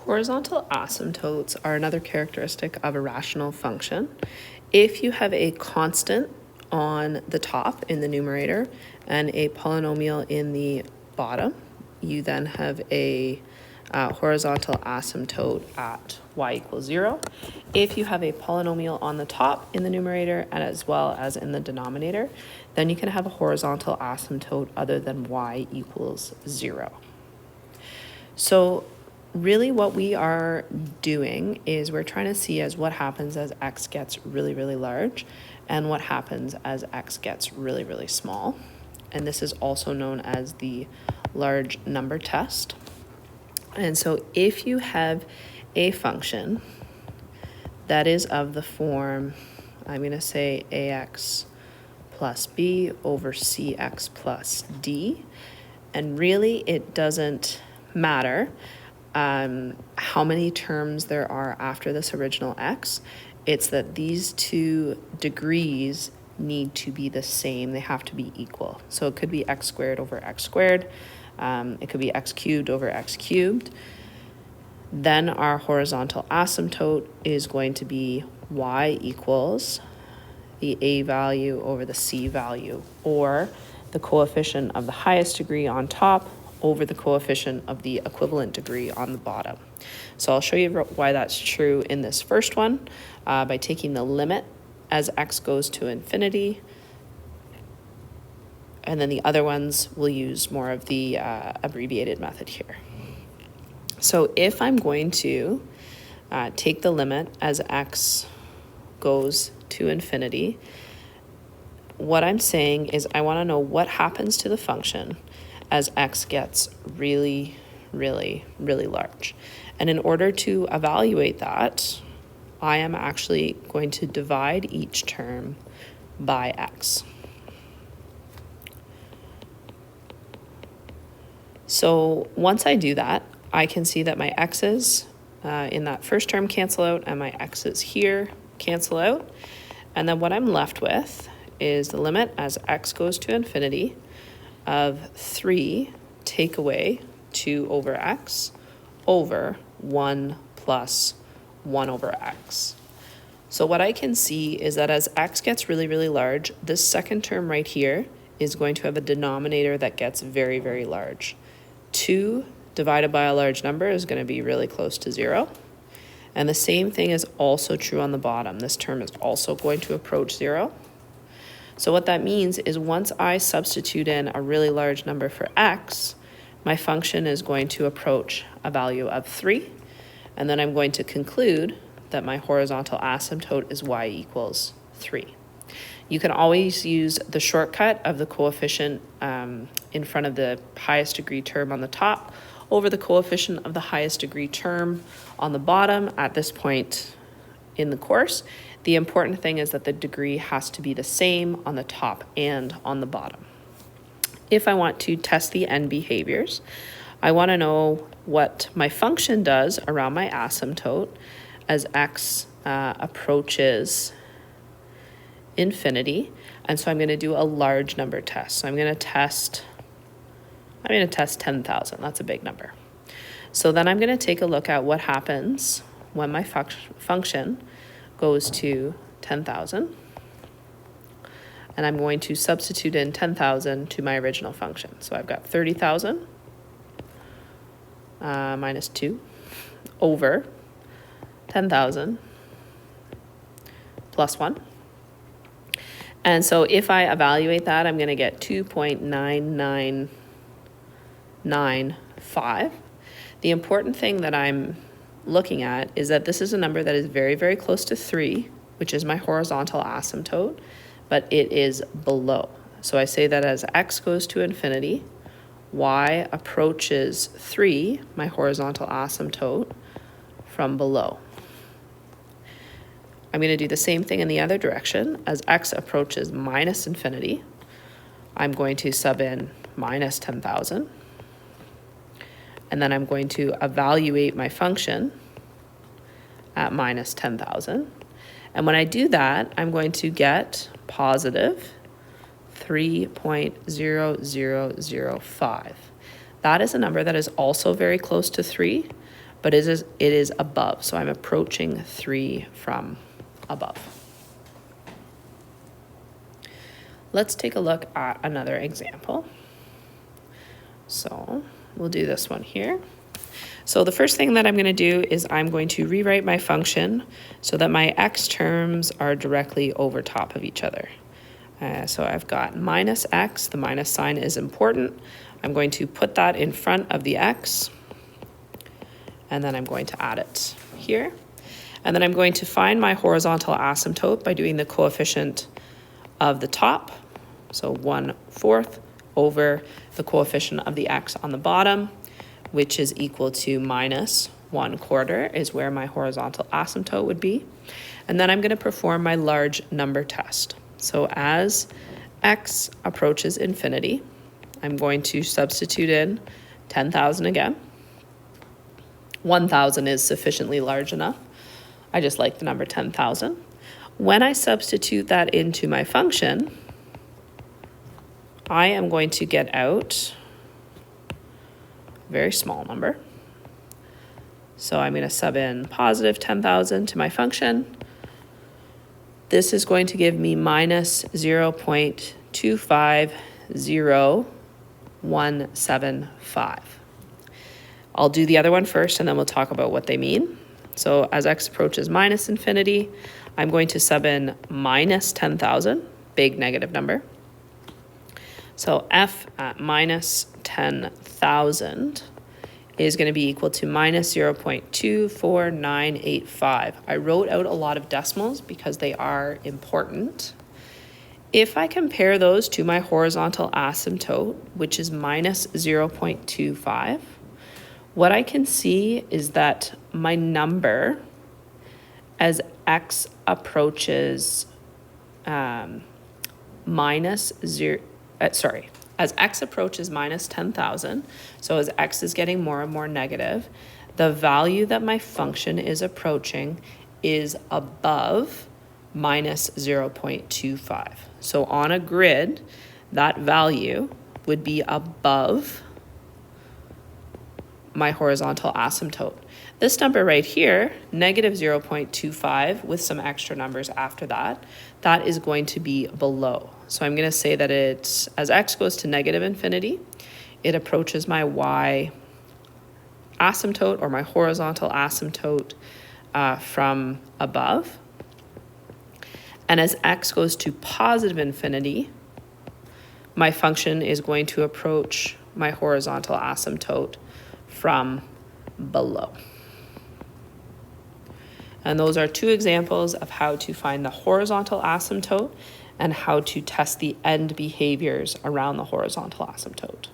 Horizontal asymptotes are another characteristic of a rational function. If you have a constant on the top in the numerator and a polynomial in the bottom, you then have a horizontal asymptote at y equals 0. If you have a polynomial on the top in the numerator and as well as in the denominator, then you can have a horizontal asymptote other than y equals 0. So really what we are doing is we're trying to see as what happens as x gets really, really large and what happens as x gets really, really small. And this is also known as the large number test. And so if you have a function that is of the form, I'm going to say ax plus b over cx plus d, and really it doesn't matter how many terms there are after this original x. It's that these two degrees need to be the same. They have to be equal. So it could be x squared over x squared. It could be x cubed over x cubed. Then our horizontal asymptote is going to be y equals the a value over the c value, or the coefficient of the highest degree on top over the coefficient of the equivalent degree on the bottom. So I'll show you why that's true in this first one by taking the limit as x goes to infinity. And then the other ones will use more of the abbreviated method here. So if I'm going to take the limit as x goes to infinity, what I'm saying is I want to know what happens to the function as x gets really, really, really large. And in order to evaluate that, I am actually going to divide each term by x. So once I do that, I can see that my x's in that first term cancel out and my x's here cancel out. And then what I'm left with is the limit as x goes to infinity of 3 take away 2 over x over 1 plus 1 over x. So what I can see is that as x gets really, really large, this second term right here is going to have a denominator that gets very, very large. 2 divided by a large number is going to be really close to 0. And the same thing is also true on the bottom. This term is also going to approach 0. So what that means is once I substitute in a really large number for x, my function is going to approach a value of 3. And then I'm going to conclude that my horizontal asymptote is y equals 3. You can always use the shortcut of the coefficient in front of the highest degree term on the top over the coefficient of the highest degree term on the bottom at this point in the course. The important thing is that the degree has to be the same on the top and on the bottom. If I want to test the end behaviors, I want to know what my function does around my asymptote as x approaches infinity. And so I'm going to do a large number test. So I'm going to test 10,000. That's a big number. So then I'm going to take a look at what happens when my function goes to 10,000. And I'm going to substitute in 10,000 to my original function. So I've got 30,000 minus 2 over 10,000 plus 1. And so if I evaluate that, I'm going to get 2.9995. The important thing that I'm looking at is that this is a number that is very, very close to 3, which is my horizontal asymptote, but it is below. So I say that as x goes to infinity, y approaches 3, my horizontal asymptote, from below. I'm going to do the same thing in the other direction. As x approaches minus infinity, I'm going to sub in minus 10,000. And then I'm going to evaluate my function at minus 10,000. And when I do that, I'm going to get positive 3.0005. That is a number that is also very close to 3, but it is above. So I'm approaching 3 from above. Let's take a look at another example. So we'll do this one here. So the first thing that I'm going to do is I'm going to rewrite my function so that my x terms are directly over top of each other. So I've got minus x, the minus sign is important. I'm going to put that in front of the x, and then I'm going to add it here. And then I'm going to find my horizontal asymptote by doing the coefficient of the top, so 1/4 over the coefficient of the x on the bottom, which is equal to minus 1/4 is where my horizontal asymptote would be. And then I'm going to perform my large number test. So as x approaches infinity, I'm going to substitute in 10,000 again. 1,000 is sufficiently large enough. I just like the number 10,000. When I substitute that into my function, I am going to get out a very small number. So I'm going to sub in positive 10,000 to my function. This is going to give me minus 0.250175. I'll do the other one first, and then we'll talk about what they mean. So as x approaches minus infinity, I'm going to sub in minus 10,000, big negative number. So f at minus 10,000 is going to be equal to minus 0.24985. I wrote out a lot of decimals because they are important. If I compare those to my horizontal asymptote, which is minus 0.25, what I can see is that my number as x approaches as x approaches minus 10,000, so as x is getting more and more negative, the value that my function is approaching is above minus 0.25. So on a grid, that value would be above my horizontal asymptote. This number right here, negative 0.25 with some extra numbers after that, that is going to be below. So I'm going to say that it's, as x goes to negative infinity, it approaches my y asymptote or my horizontal asymptote from above. And as x goes to positive infinity, my function is going to approach my horizontal asymptote from below. And those are two examples of how to find the horizontal asymptote and how to test the end behaviors around the horizontal asymptote.